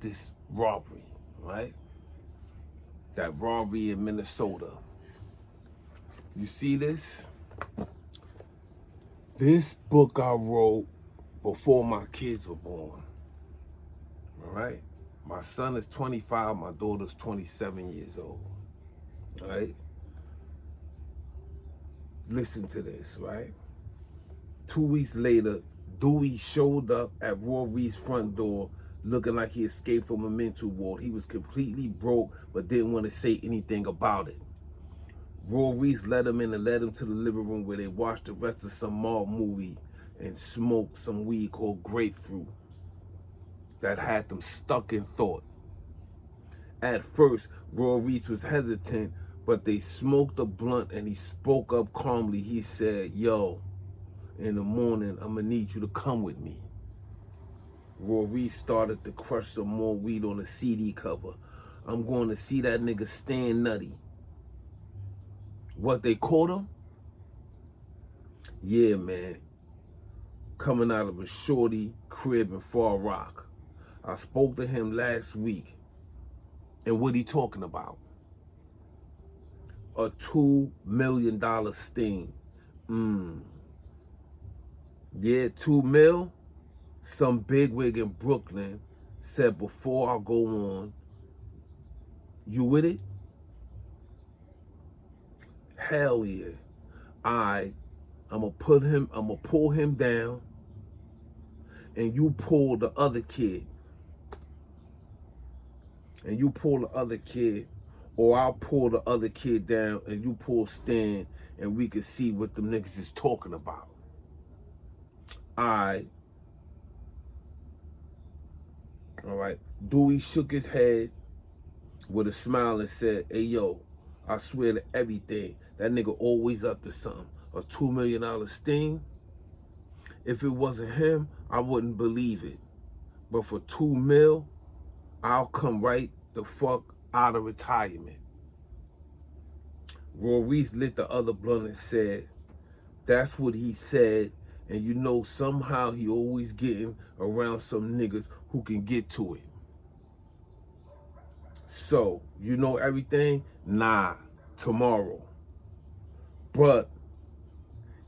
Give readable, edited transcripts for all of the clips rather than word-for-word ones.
this robbery, right? That robbery in Minnesota. You see this? This book I wrote before my kids were born, all right? My son is 25, my daughter's 27 years old, all right? Listen to this, right? 2 weeks later, Dewey showed up at Rory's front door looking like he escaped from a mental ward. He was completely broke, but didn't want to say anything about it. Rory's let him in and led him to the living room where they watched the rest of some mob movie and smoked some weed called grapefruit that had them stuck in thought. At first, Rory was hesitant, but they smoked a blunt and he spoke up calmly. He said, "Yo, in the morning, I'm gonna need you to come with me." Rory started to crush some more weed on a CD cover. "I'm going to see that nigga Stan Nutty." What, they caught him? Yeah, man. Coming out of a shorty crib in Far Rock. I spoke to him last week. And what he talking about? A $2 million sting. Yeah, 2 mil? Some bigwig in Brooklyn said before I go on, you with it? Hell yeah. I'm gonna pull him down, and you pull the other kid. And you pull the other kid, or I'll pull the other kid down and you pull Stan, and we can see what them niggas is talking about. All right. Dewey shook his head with a smile and said, "Hey, yo, I swear to everything, that nigga always up to something. A $2 million sting? If it wasn't him, I wouldn't believe it. But for 2 mil, I'll come right the fuck out of retirement." Rory's lit the other blunt and said, "That's what he said, and you know somehow he always getting around some niggas who can get to it. So, you know everything? Nah, tomorrow. But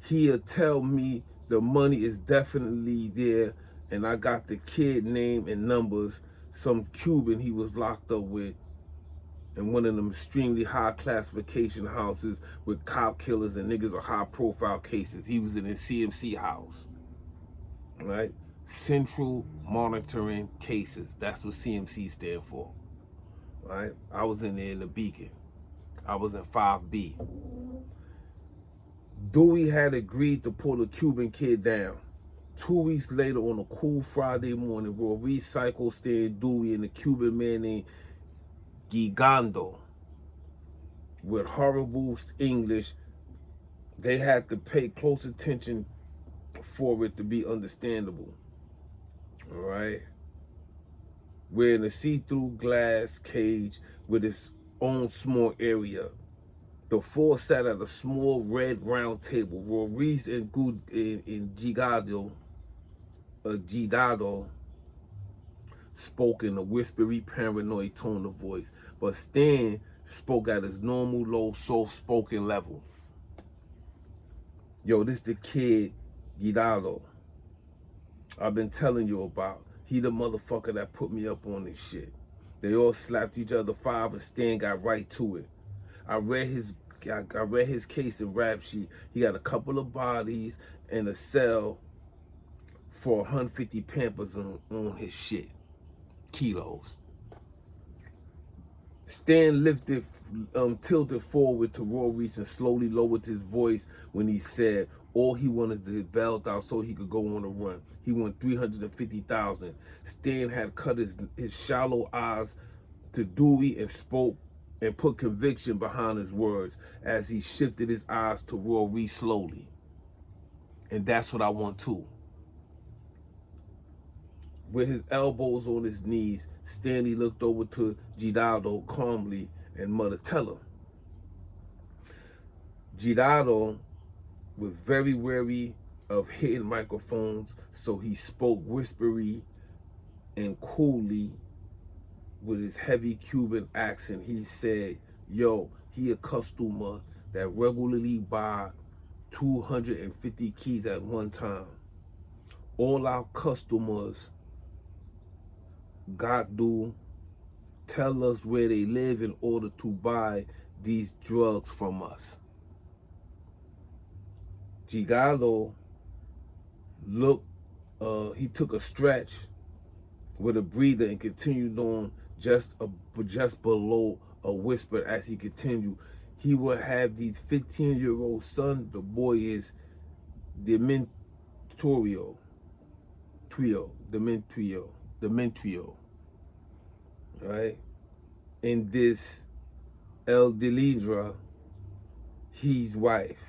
he'll tell me the money is definitely there, and I got the kid name and numbers, some Cuban he was locked up with in one of them extremely high classification houses with cop killers and niggas with high profile cases. He was in a CMC house, right? Central Monitoring Cases. That's what CMC stand for, right? I was in there in the Beacon. I was in 5B. Dewey had agreed to pull the Cuban kid down. 2 weeks later, on a cool Friday morning, Rory cycled Stan Dewey and a Cuban man named Gigando. With horrible English, they had to pay close attention for it to be understandable. All right? We're in a see-through glass cage with its own small area. The four sat at a small red round table. Rory's and Gidado spoke in a whispery, paranoid tone of voice, but Stan spoke at his normal, low, soft-spoken level. "Yo, this the kid, Gidado, I've been telling you about. He the motherfucker that put me up on this shit." They all slapped each other 5 and Stan got right to it. I read his case and rap sheet. He got a couple of bodies and a cell for 150 Pampers on his shit. Kilos. Stan tilted forward to Rory and slowly lowered his voice when he said all he wanted to bailed out so he could go on a run. He won $350,000. Stan had cut his shallow eyes to Dewey and spoke and put conviction behind his words as he shifted his eyes to Rory slowly. "And that's what I want too." With his elbows on his knees, Stanley looked over to Gidado calmly and muttered, "Tell him." Gidado was very wary of hitting microphones, so he spoke whispery and coolly with his heavy Cuban accent, he said, yo, he a customer that regularly buy 250 keys at one time. All our customers got to tell us where they live in order to buy these drugs from us. Gigalo looked, he took a stretch with a breather and continued on just below a whisper as he continued. He would have these 15-year-old son. The boy is Dementrio, right? And this El Delidra, his wife,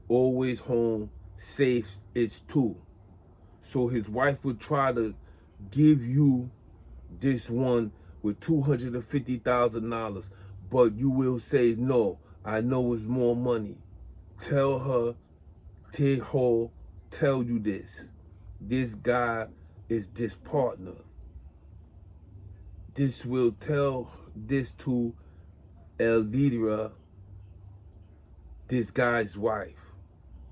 always home, safe, it's two. So his wife would try to give you this one with $250,000, but you will say, no, I know it's more money. Tell her, Tejo, tell you this. This guy is this partner. This will tell this to Eldira, this guy's wife.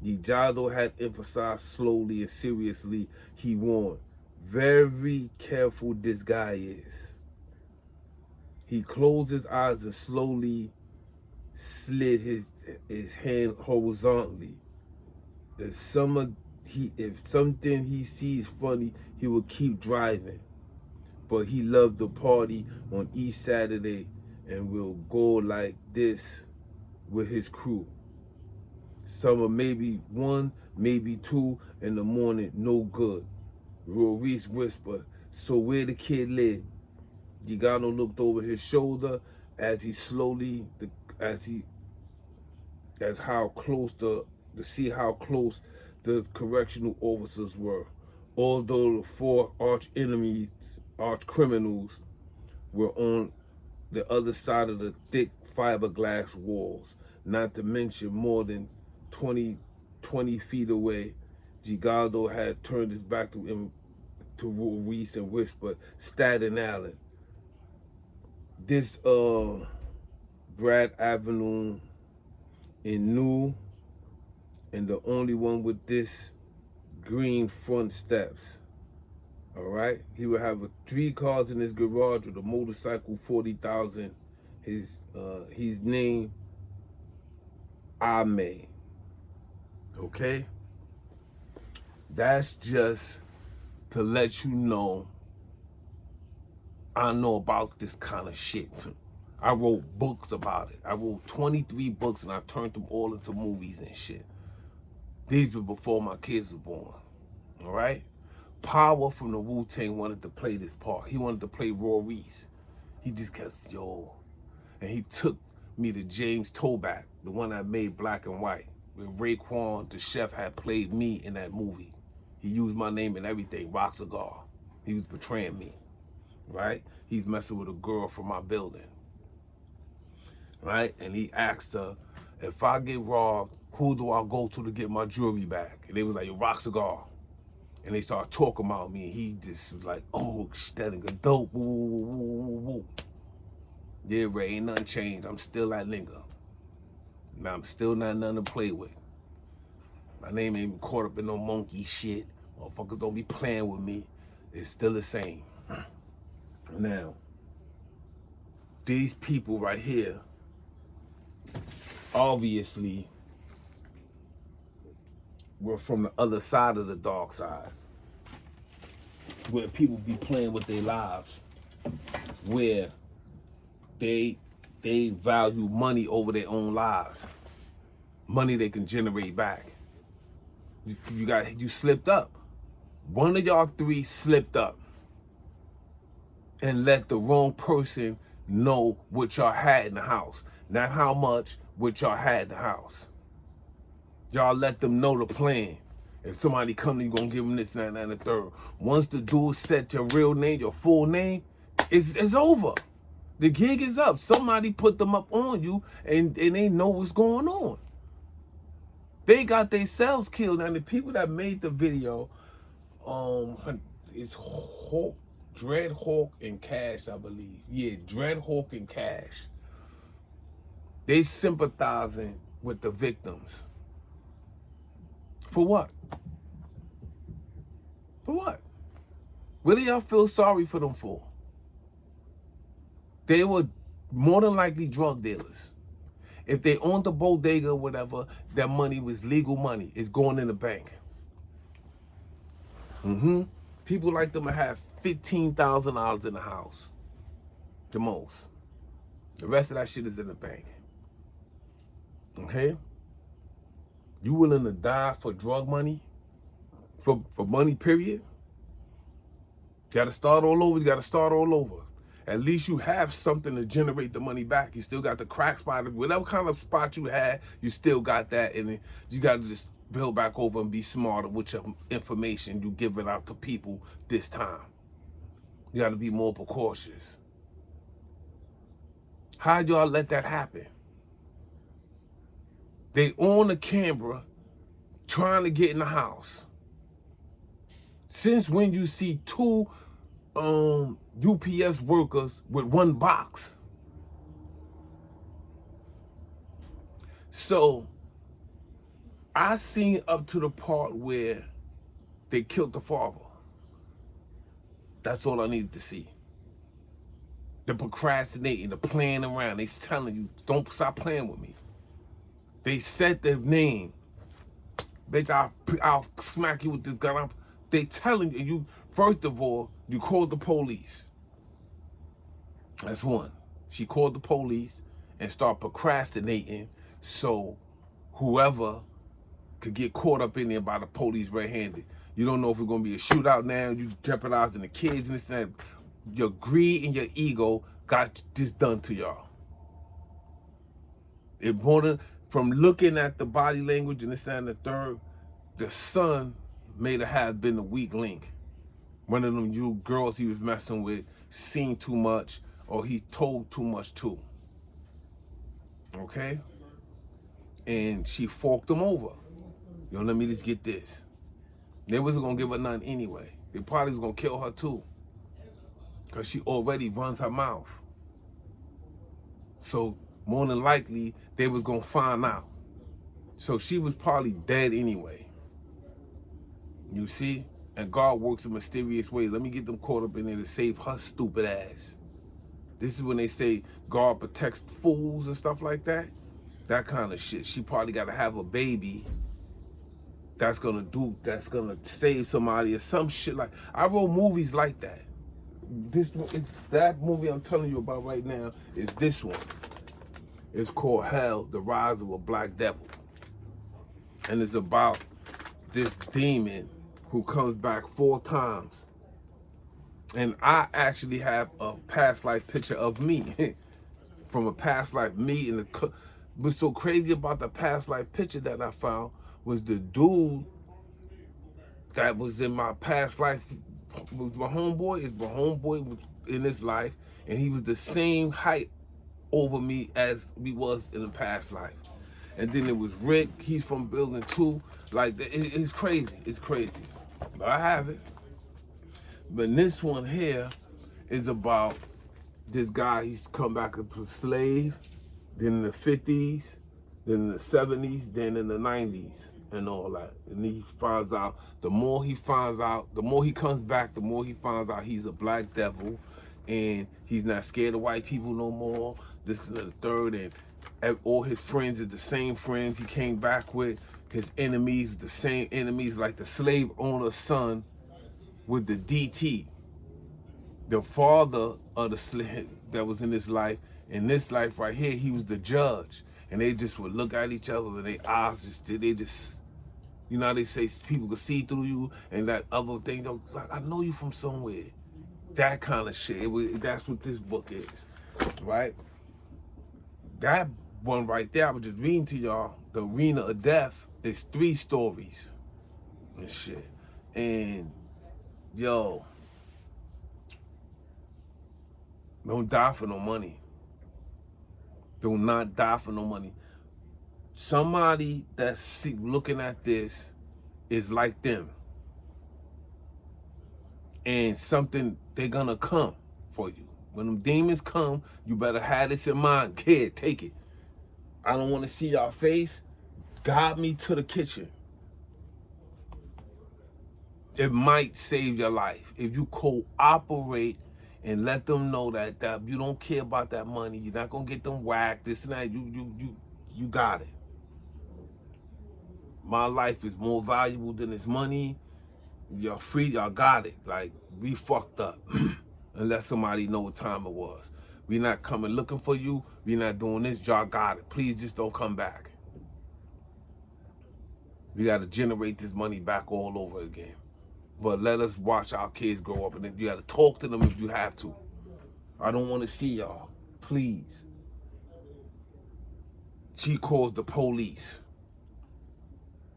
Dijado had emphasized slowly and seriously, he warned, very careful this guy is. He closed his eyes and slowly slid his hand horizontally. If something he sees funny, he will keep driving. But he loved the party on each Saturday and will go like this with his crew. Summer maybe 1, maybe 2 in the morning, no good. Ruiz whispered, so where the kid live? Gigano looked over his shoulder as he slowly, to see how close the correctional officers were. Although the 4 arch criminals were on the other side of the thick fiberglass walls, not to mention more than 20 feet away. Gigado had turned his back to Ruiz and whispered, Staten Island. This Brad Avenue in New, and the only one with this green front steps. All right, he would have 3 cars in his garage with a motorcycle, 40,000. His name Ame. Okay, that's just to let you know I know about this kind of shit. I wrote books about it. I wrote 23 books and I turned them all into movies and shit. These were before my kids were born. All right? Power from the Wu-Tang wanted to play this part. He wanted to play Raw Reese. He just kept, yo. And he took me to James Toback, the one that made Black and White, where Raekwon, the chef, had played me in that movie. He used my name and everything, Rock Cigar. He was betraying me, right? He's messing with a girl from my building, right? And he asked her, if I get robbed, who do I go to get my jewelry back? And they was like, Rock Cigar. And they started talking about me. And he just was like, oh, that nigga dope. Woo, woo, woo, woo, woo. Yeah, Ray, ain't nothing changed. I'm still that nigga. Now I'm still not nothing to play with. My name ain't even caught up in no monkey shit. Motherfuckers don't be playing with me. It's still the same. Now, these people right here, obviously, were from the other side of the dark side, where people be playing with their lives, where they value money over their own lives, money they can generate back. You slipped up. One of y'all 3 slipped up and let the wrong person know what y'all had in the house. Not how much, what y'all had in the house. Y'all let them know the plan. If somebody come to you, gonna give them this, that, and the third. Once the dude set your real name, your full name, it's over. The gig is up. Somebody put them up on you, and they know what's going on. They got themselves killed. And the people that made the video, it's Dreadhawk and Cash, I believe. Yeah, Dreadhawk and Cash. They sympathizing with the victims. For what? For what? What do y'all feel sorry for them for? They were more than likely drug dealers. If they owned a bodega or whatever, that money was legal money. It's going in the bank. People like them to have $15,000 in the house. The most. The rest of that shit is in the bank. Okay? You willing to die for drug money? For money, period? You gotta start all over. You gotta start all over. At least you have something to generate the money back. You still got the crack spot. Whatever kind of spot you had, you still got that. And you got to just build back over and be smarter with your information you give it out to people this time. You got to be more precautious. How'd y'all let that happen? They on the camera trying to get in the house. Since when you see two UPS workers with one box? So I seen up to the part where they killed the father. That's all I needed to see. The procrastinating, the playing around. They telling you, don't stop playing with me. They said their name. Bitch, I'll smack you with this gun. They telling you, first of all, you called the police. That's one. She called the police and started procrastinating so whoever could get caught up in there by the police red-handed. You don't know if it's going to be a shootout now. You jeopardizing the kids and this and that. Your greed and your ego got this done to y'all. Important. From looking at the body language and this and the third, the son may have been the weak link. One of them you girls he was messing with seen too much or he told too much too. Okay? And she forked him over. Yo, let me just get this. They wasn't gonna give her none anyway. They probably was gonna kill her too. Cause she already runs her mouth. So more than likely, they was gonna find out. So she was probably dead anyway. You see? And God works in mysterious ways. Let me get them caught up in there to save her stupid ass. This is when they say God protects fools and stuff like that. That kind of shit. She probably got to have a baby that's gonna save somebody or some shit like. I wrote movies like that. That movie I'm telling you about right now is this one. It's called Hell, The Rise of a Black Devil. And it's about this demon who comes back 4 times. And I actually have a past life picture of me. From a past life, me and what's so crazy about the past life picture that I found was the dude that was in my past life was my homeboy. Is my homeboy in this life, and he was the same height over me as we was in the past life. And then it was Rick. He's from building 2. Like it's crazy. It's crazy. But I have it. But this one here is about this guy. He's come back as a slave, then in the 50s, then in the 70s, then in the 90s, and all that. And he finds out, the more he finds out, the more he comes back, the more he finds out he's a black devil, and he's not scared of white people no more. This is the third, and all his friends are the same friends he came back with. His enemies, the same enemies, like the slave owner's son with the DT. The father of the slave that was in this life right here, he was the judge. And they just would look at each other and their eyes they just, you know how they say people could see through you and that other thing, like, I know you from somewhere. That kind of shit. That's what this book is, right? That one right there, I was just reading to y'all, The Arena of Death, is 3 stories and shit. And, yo, don't die for no money. Do not die for no money. Somebody that's looking at this is like them. and something, they're gonna come for you. When them demons come, you better have this in mind. Kid, take it. I don't want to see your face. Guide me to the kitchen. It might save your life if you cooperate and let them know that you don't care about that money. You're not gonna get them whacked. This and that. You got it. My life is more valuable than this money. You're free. Y'all got it. Like, we fucked up. Unless somebody know what time it was. We not coming looking for you. We not doing this. Y'all got it. Please just don't come back. We got to generate this money back all over again. But let us watch our kids grow up, and then you got to talk to them if you have to. I don't want to see y'all. Please. She calls the police.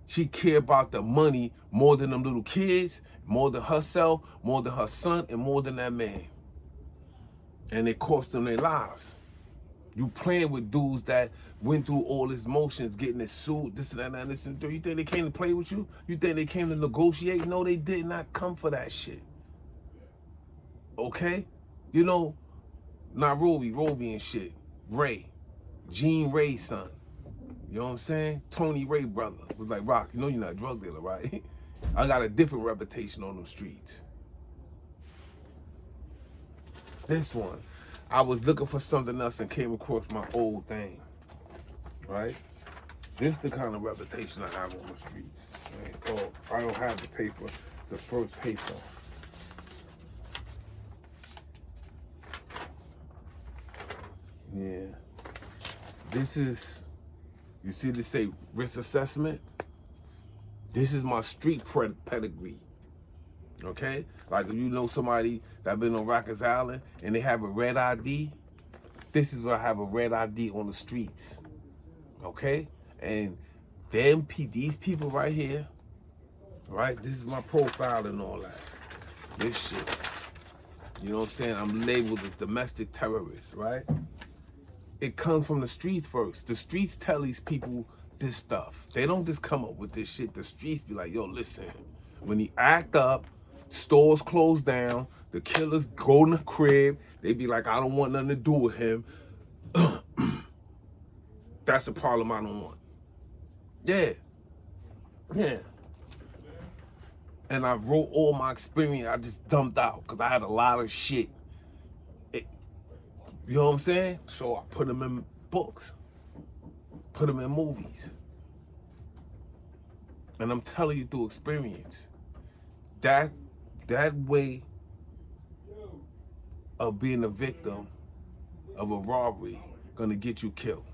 She care about the money more than them little kids, more than herself, more than her son, and more than that man. And it cost them their lives. You playing with dudes that went through all his motions, getting his suit, this and that, and this and that. You think they came to play with you? You think they came to negotiate? No, they did not come for that shit. Okay? You know, Roby and shit. Ray. Gene Ray's son. You know what I'm saying? Tony Ray brother was like, Rock, you know you're not a drug dealer, right? I got a different reputation on them streets. This one, I was looking for something else and came across my old thing, right? This is the kind of reputation I have on the streets. Right? Oh, I don't have the paper, the first paper. Yeah. This is, you see this say risk assessment? This is my street pedigree. Okay? Like if you know somebody that been on Rikers Island and they have a red ID, this is where I have a red ID on the streets. Okay? And these people right here, right? This is my profile and all that. This shit. You know what I'm saying? I'm labeled as domestic terrorist, right? It comes from the streets first. The streets tell these people this stuff. They don't just come up with this shit. The streets be like, yo, listen, when he act up, stores close down, the killers go in the crib, they be like, I don't want nothing to do with him. That's the problem I don't want. Yeah. Yeah. And I wrote all my experience. I just dumped out because I had a lot of shit. You know what I'm saying? So I put them in books, put them in movies. And I'm telling you through experience, that way of being a victim of a robbery gonna get you killed.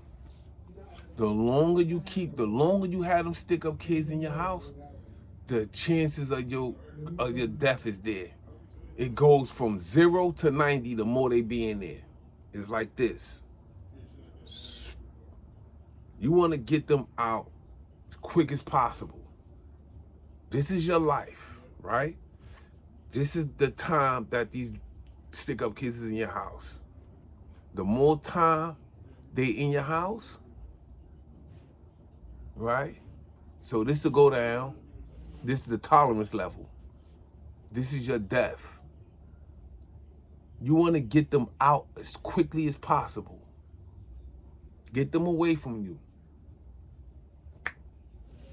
The longer you have them stick up kids in your house, the chances of your death is there. It goes from 0 to 90 the more they be in there. It's like this. You want to get them out as quick as possible. This is your life, right? This is the time that these stick-up kids is in your house. The more time they in your house, right? So this will go down. This is the tolerance level. This is your death. You want to get them out as quickly as possible. Get them away from you.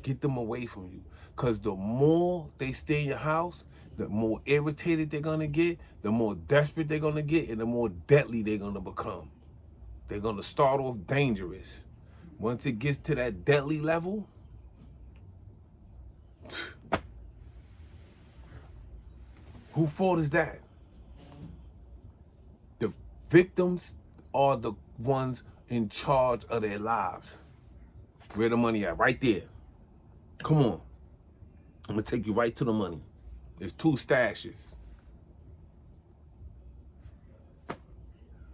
Get them away from you. Because the more they stay in your house, the more irritated they're going to get, the more desperate they're going to get, and the more deadly they're going to become. They're going to start off dangerous. Once it gets to that deadly level, whose fault is that? The victims are the ones in charge of their lives. Where the money at? Right there. Come on. I'm going to take you right to the money. There's 2 stashes.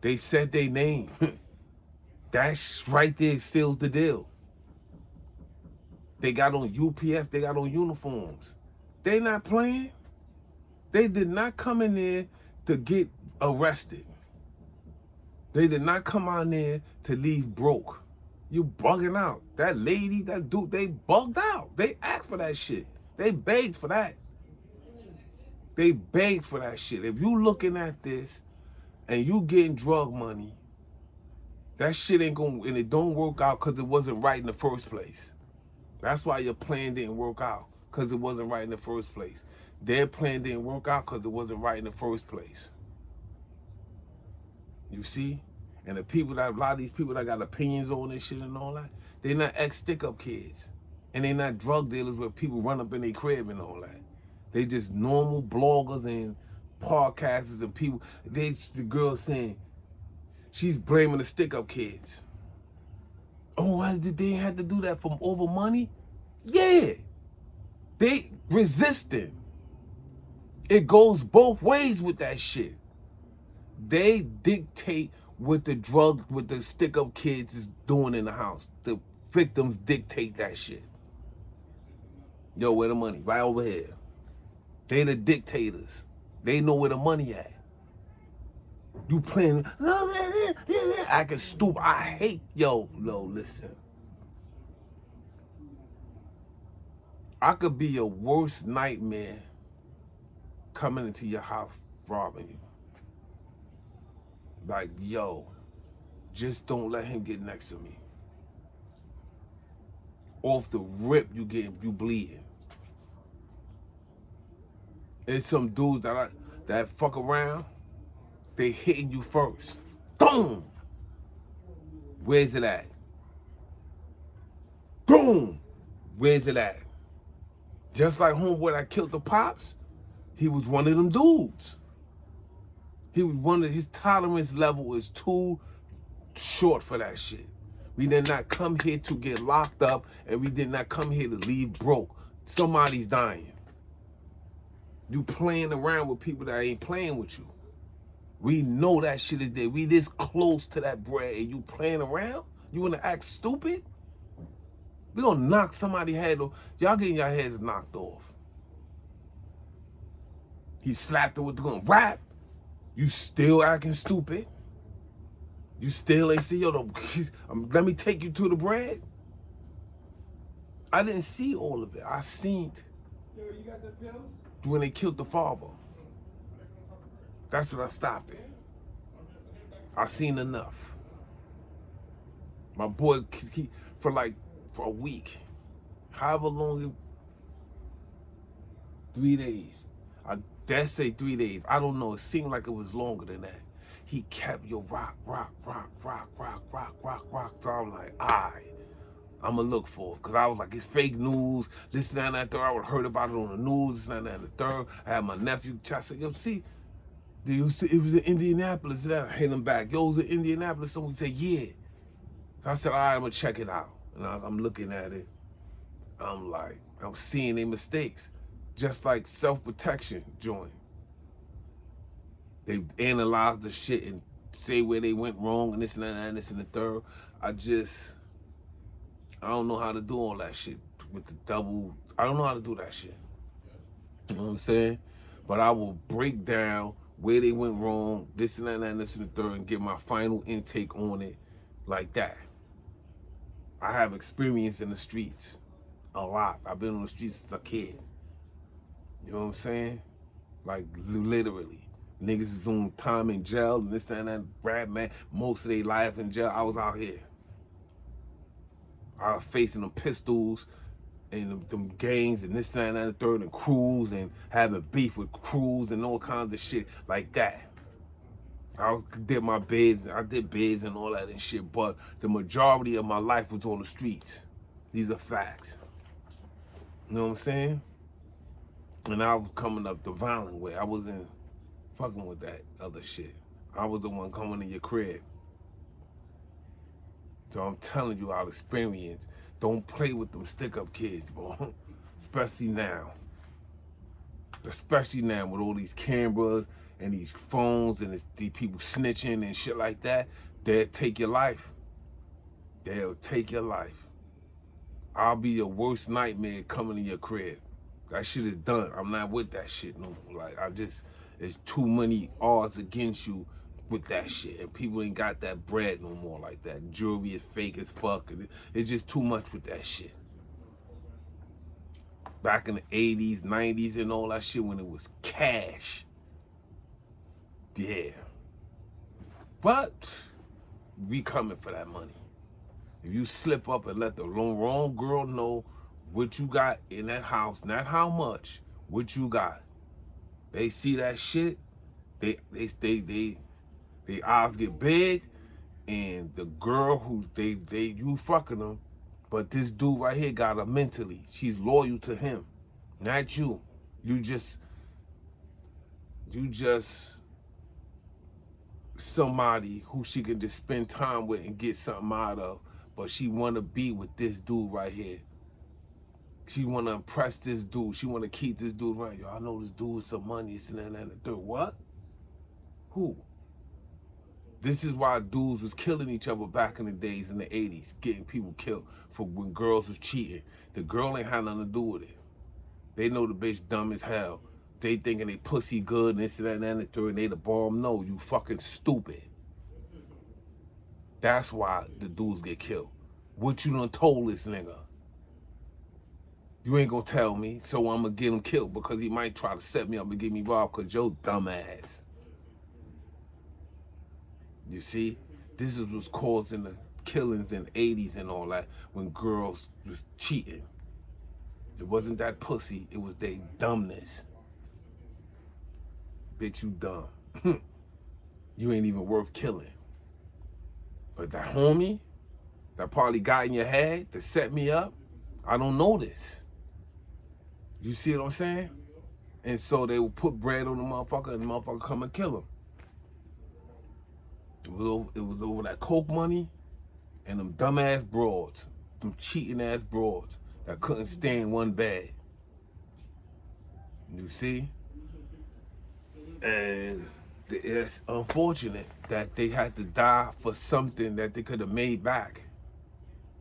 They said their name. That right there seals the deal. They got on UPS. They got on uniforms. They not playing. They did not come in there to get arrested. They did not come out there to leave broke. You bugging out. That lady, that dude, they bugged out. They asked for that shit. They begged for that. They beg for that shit. If you looking at this and you getting drug money, that shit ain't gonna, and it don't work out because it wasn't right in the first place. That's why your plan didn't work out, because it wasn't right in the first place. Their plan didn't work out because it wasn't right in the first place. You see? And the people that, a lot of these people that got opinions on this shit and all that, they're not ex-stick-up kids. And they're not drug dealers where people run up in their crib and all that. They just normal bloggers and podcasters and people. The girl saying, she's blaming the stick-up kids. Oh, why did they have to do that from over money? Yeah. They resisting. It goes both ways with that shit. They dictate what the stick-up kids is doing in the house. The victims dictate that shit. Yo, where the money? Right over here. They the dictators. They know where the money at. You playing, acting stupid. I hate, yo, listen. I could be your worst nightmare coming into your house robbing you. Like, yo, just don't let him get next to me. Off the rip, you bleeding. It's some dudes that fuck around, they hitting you first. Boom! Where's it at? Boom! Where's it at? Just like homeboy that killed the pops, he was one of them dudes. He was his tolerance level is too short for that shit. We did not come here to get locked up, and we did not come here to leave broke. Somebody's dying. You playing around with people that ain't playing with you. We know that shit is there. We this close to that bread, and you playing around? You wanna act stupid? We gonna knock somebody's head off. Y'all getting your heads knocked off. He slapped her with the gun. Whap! You still acting stupid? You still ain't see, yo, let me take you to the bread? I didn't see all of it. I seen Yo, you got the pills? When they killed the father. That's what I stopped at. I seen enough. My boy, for a week, however long, 3 days. I dare say 3 days. I don't know. It seemed like it was longer than that. He kept, yo, rock. So I'm like, I'm going to look for it. Because I was like, it's fake news. This, that, and that, third. I would have heard about it on the news. This, that, and that, and the third. I had my nephew. I said, yo, see, do you see, it was in Indianapolis. Then I hit him back. Yo, it was in Indianapolis. Someone said, yeah. So I said, all right, I'm going to check it out. And I'm looking at it. I'm like, I'm seeing their mistakes. Just like self-protection joint. They analyze the shit and say where they went wrong and this and that and this and the third. I don't know how to do all that shit with the double. I don't know how to do that shit. You know what I'm saying? But I will break down where they went wrong, this and that and this and the third, and get my final intake on it like that. I have experience in the streets. A lot. I've been on the streets since a kid. You know what I'm saying? Like, literally. Niggas was doing time in jail and this, that, and that. Brad, man, most of their life in jail. I was out here. I was facing them pistols and them gangs and this, that, and that, the third, and crews, and having beef with crews and all kinds of shit like that. I did my bids, I did bids and all that and shit, but the majority of my life was on the streets. These are facts. You know what I'm saying? And I was coming up the violent way. I wasn't fucking with that other shit. I was the one coming in your crib. So I'm telling you out of experience, don't play with them stick-up kids, bro. Especially now. Especially now with all these cameras and these phones and these people snitching and shit like that. They'll take your life. They'll take your life. I'll be your worst nightmare coming to your crib. That shit is done. I'm not with that shit no more. Like, it's too many odds against you with that shit. And people ain't got that bread no more like that. Jewelry is fake as fuck. It's just too much with that shit. back in the 80s, 90s, and all that shit when it was cash. Yeah. But we coming for that money. If you slip up and let the wrong girl know what you got in that house, not how much, what you got, they see that shit, they eyes get big, and the girl who you fucking them, but this dude right here got her mentally. She's loyal to him, not you. You just somebody who she can just spend time with and get something out of, but she want to be with this dude right here. She want to impress this dude. She want to keep this dude right. Yo, I know this dude with some money, and the third. What? Who? This is why dudes was killing each other back in the days in the 80s, getting people killed for when girls was cheating. The girl ain't had nothing to do with it. They know the bitch dumb as hell. They thinking they pussy good and this and the third, and they the bomb. No, you fucking stupid. That's why the dudes get killed. What you done told this nigga? You ain't gonna tell me, so I'm gonna get him killed because he might try to set me up and get me robbed because your dumb ass. You see, this is what's causing the killings in the 80s and all that when girls was cheating. It wasn't that pussy, it was their dumbness. Bitch, you dumb. You ain't even worth killing. But that homie, that probably got in your head to set me up, I don't know this. You see what I'm saying? And so they will put bread on the motherfucker and the motherfucker come and kill him. It was over that coke money and them dumbass broads, them cheating ass broads that couldn't stand one bag. You see? And it's unfortunate that they had to die for something that they could have made back.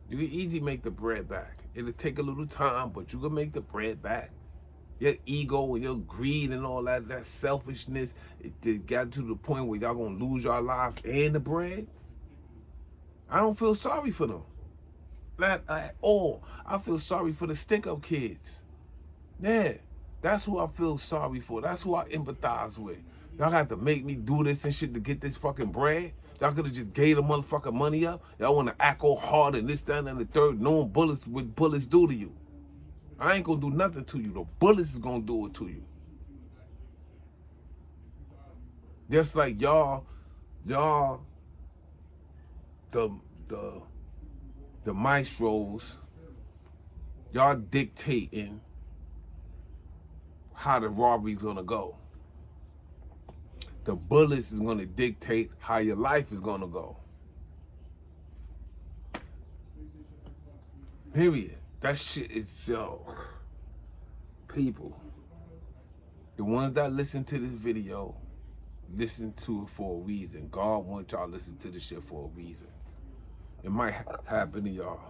You can easily make the bread back. It'll take a little time, but you can make the bread back. Your ego and your greed and all that selfishness, it got to the point where y'all gonna lose your lives and the bread. I don't feel sorry for them. Not at all. I feel sorry for the stick-up kids. Yeah, that's who I feel sorry for. That's who I empathize with. Y'all got to make me do this and shit to get this fucking bread. Y'all could have just gave the motherfucking money up. Y'all want to act all hard and this, that, and the third, knowing bullets what bullets do to you. I ain't gonna do nothing to you. The bullets is gonna do it to you. Just like y'all, the maestros, y'all dictating how the robbery's gonna go. The bullets is gonna dictate how your life is gonna go. Period. That shit is people. The ones that listen to this video, listen to it for a reason. God wants y'all to listen to this shit for a reason. It might happen to y'all.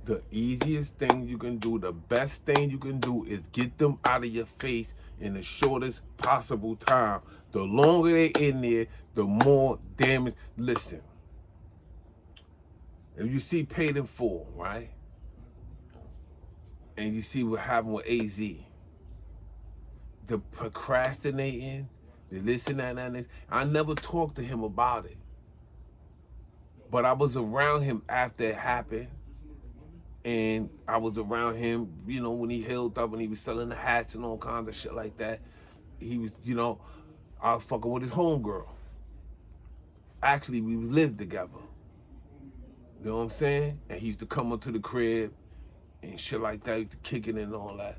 The easiest thing you can do, the best thing you can do is get them out of your face in the shortest possible time. The longer they in there, the more damage. Listen, if you see Paid in Full, right? And you see what happened with AZ, the procrastinating, the this and that and this. I never talked to him about it. But I was around him after it happened. And I was around him, you know, when he healed up and he was selling the hats and all kinds of shit like that. He was, you know, I was fucking with his homegirl. Actually, we lived together. You know what I'm saying? And he used to come up to the crib and shit like that. He used to kick it and all that.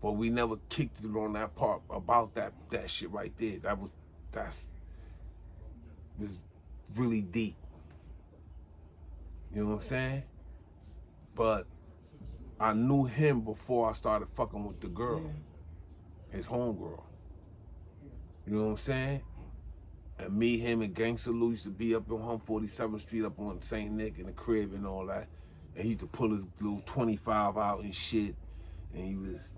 But we never kicked it on that part about that shit right there. That was really deep. You know what I'm saying? But I knew him before I started fucking with the girl, his homegirl. You know what I'm saying? And me, him, and Gangsta Lou used to be up on 147th Street up on St. Nick in the crib and all that. And he used to pull his little 25 out and shit. And he was,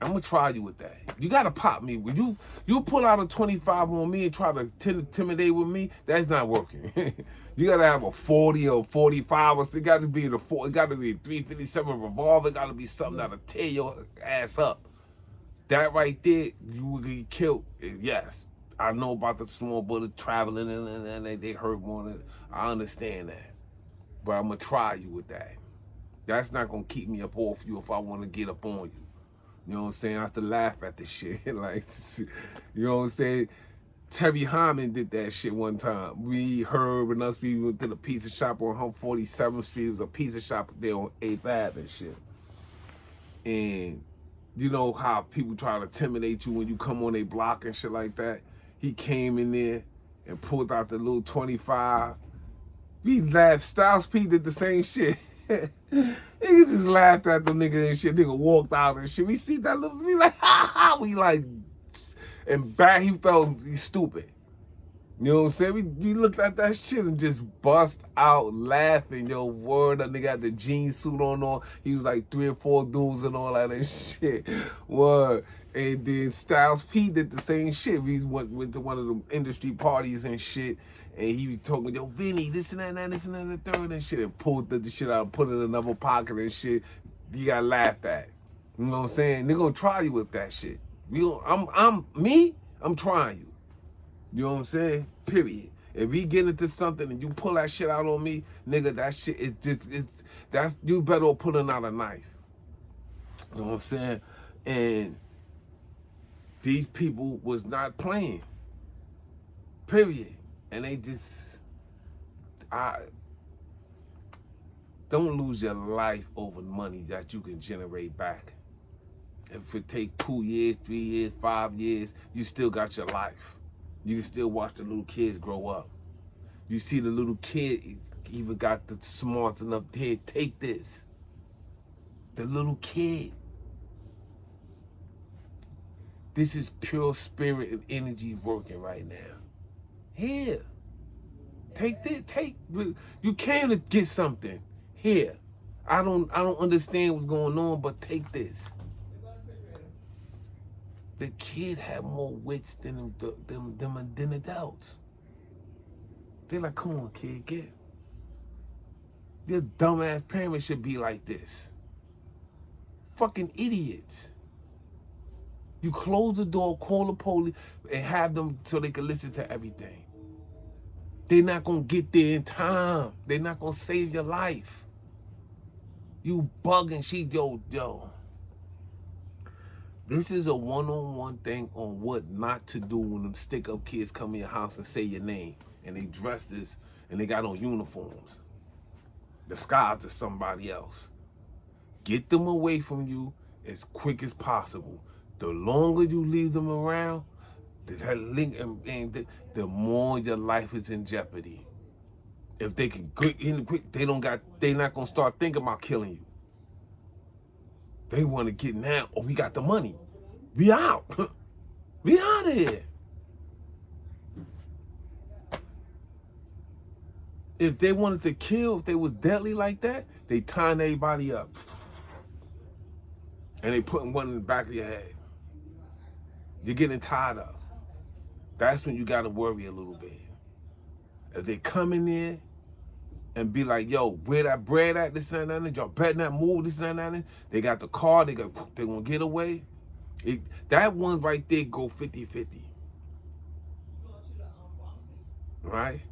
I'm gonna try you with that. You gotta pop me. When you pull out a 25 on me and try to intimidate with me, that's not working. You gotta have a 40 or 45, or it gotta be it gotta be a 357 revolver, it gotta be something that'll tear your ass up. That right there, you will get killed. Yes, I know about the small bullets traveling and they hurt more than I understand that. But I'm gonna try you with that. That's not gonna keep me up off you if I wanna get up on you. You know what I'm saying? I have to laugh at the shit. Like, you know what I'm saying? Terry Hyman did that shit one time. We, Herb, and us, we went to the pizza shop on 47th Street. It was a pizza shop there on 8th Ave and shit. And you know how people try to intimidate you when you come on a block and shit like that? He came in there and pulled out the little 25. We laughed. Styles P did the same shit. Niggas just laughed at the nigga and shit. Nigga walked out and shit. We see that little, we like, ha ha. We like, and back, he felt stupid. You know what I'm saying? We looked at that shit and just bust out laughing. Yo, word, that nigga had the jean suit on. He was like 3 or 4 dudes and all that and shit. Word. And then Styles P did the same shit. We went to one of the industry parties and shit. And he was talking, yo, Vinny, this and that, this and that, and the third and shit. And pulled the shit out and put it in another pocket and shit. You got laughed at. You know what I'm saying? They're gonna try you with that shit. I'm trying you. You know what I'm saying? Period. If we get into something and you pull that shit out on me, nigga, that shit is that's you better off pulling out a knife. You know what I'm saying? And these people was not playing. Period. And they just, don't lose your life over money that you can generate back. If it take 2 years, 3 years, 5 years, you still got your life. You can still watch the little kids grow up. You see the little kid even got the smarts enough to take this. The little kid. This is pure spirit and energy working right now. Here. Take this. You came to get something. Here. I don't understand what's going on, but take this. The kid had more wits than adults. They're like, come on, kid, get. Your dumbass parents should be like this. Fucking idiots. You close the door, call the police, and have them so they can listen to everything. They're not gonna get there in time. They're not gonna save your life. You bugging, yo. This is a one-on-one thing on what not to do when them stick-up kids come in your house and say your name. And they dress this, and they got on uniforms. Disguised as somebody else. Get them away from you as quick as possible. The longer you leave them around, the more your life is in jeopardy. If they can get in quick, they're not gonna start thinking about killing you. They want to get now. Oh, we got the money. We out. We out of here. If they wanted to kill, if they was deadly like that, they tying everybody up. And they putting one in the back of your head. You're getting tired of. That's when you got to worry a little bit. If they come in there and be like, yo, where that bread at, this and that, y'all better not move, this and that, they got the car, they gonna get away. That one right there go 50-50. Right?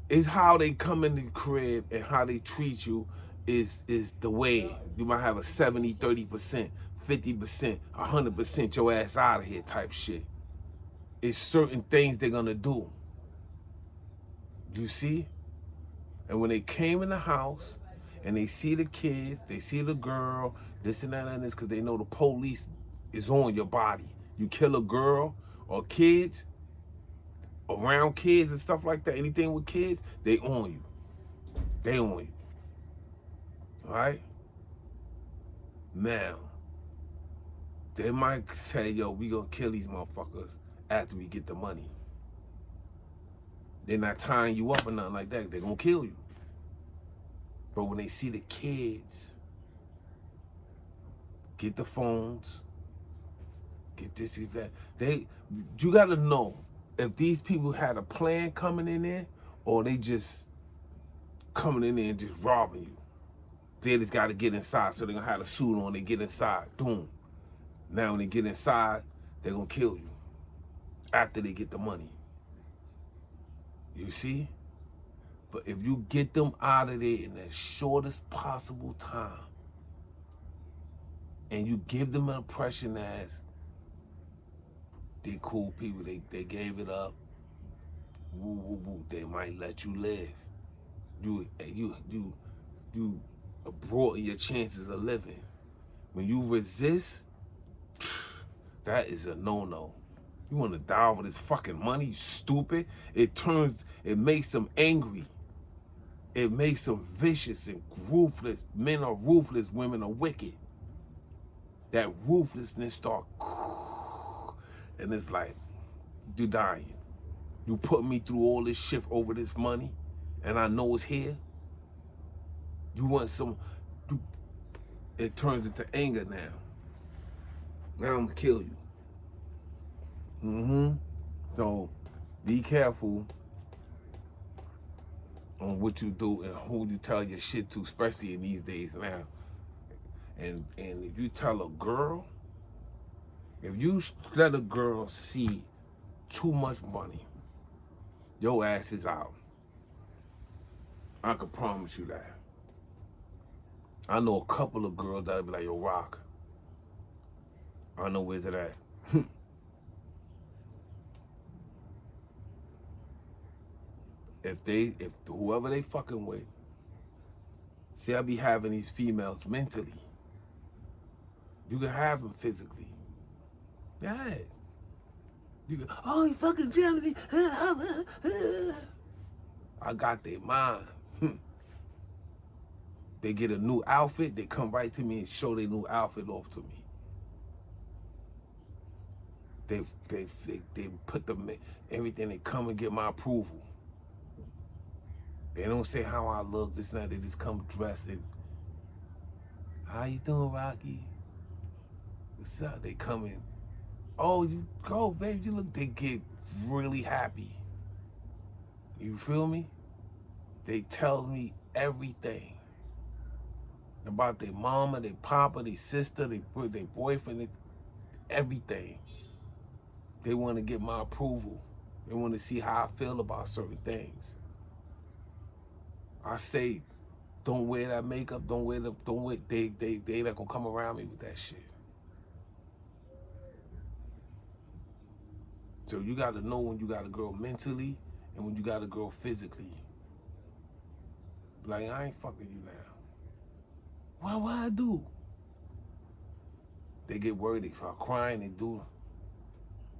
It's how they come in the crib and how they treat you is the way. You might have a 70, 30%, 50%, 100% your ass out of here type shit. It's certain things they're gonna do. You see? And when they came in the house and they see the kids, they see the girl, this and that and this, because they know the police is on your body. You kill a girl or kids, around kids and stuff like that, anything with kids, they on you. They on you. All right? Now, they might say, yo, we gonna kill these motherfuckers after we get the money. They're not tying you up or nothing like that. They're gonna kill you. But when they see the kids get the phones, get this, that. You gotta know if these people had a plan coming in there, or they just coming in there and just robbing you. They just gotta get inside, so they're gonna have a suit on, they get inside, boom. Now when they get inside, they're gonna kill you after they get the money. You see? But if you get them out of there in the shortest possible time, and you give them an impression as they cool people, they gave it up, woo woo woo, they might let you live. You broaden your chances of living. When you resist, that is a no-no. You want to die over this fucking money, you stupid? It makes them angry. It makes them vicious and ruthless. Men are ruthless, women are wicked. That ruthlessness start, and it's like, you dying. You put me through all this shit over this money, and I know it's here. You want some, it turns into anger now. Now I'm gonna kill you. So be careful on what you do and who you tell your shit to, especially in these days now. And if you tell a girl, if you let a girl see too much money, your ass is out. I can promise you that. I know a couple of girls that'll be like, yo, Rock, I know where's it at. If whoever they fucking with, see, I be having these females mentally. You can have them physically. Yeah. You can, oh, he fucking telling me. I got their mind. They get a new outfit, they come right to me and show their new outfit off to me. They put them everything, they come and get my approval. They don't say how I look, this and that, they just come dressed in. How you doing, Rocky? What's up? They come in. Oh, you go, babe, you look, they get really happy. You feel me? They tell me everything about their mama, their papa, their sister, their boyfriend, everything. They want to get my approval. They want to see how I feel about certain things. I say, don't wear that makeup, don't wear, they not gonna come around me with that shit. So you gotta know when you got a girl mentally and when you got a girl physically. Like, I ain't fucking you now. What I do? They get worried, they start crying, they do.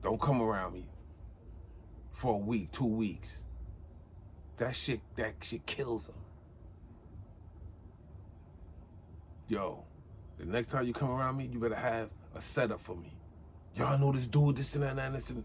Don't come around me for a week, 2 weeks. That shit kills them. Yo, the next time you come around me, you better have a setup for me. Y'all know this dude, this and that, and this and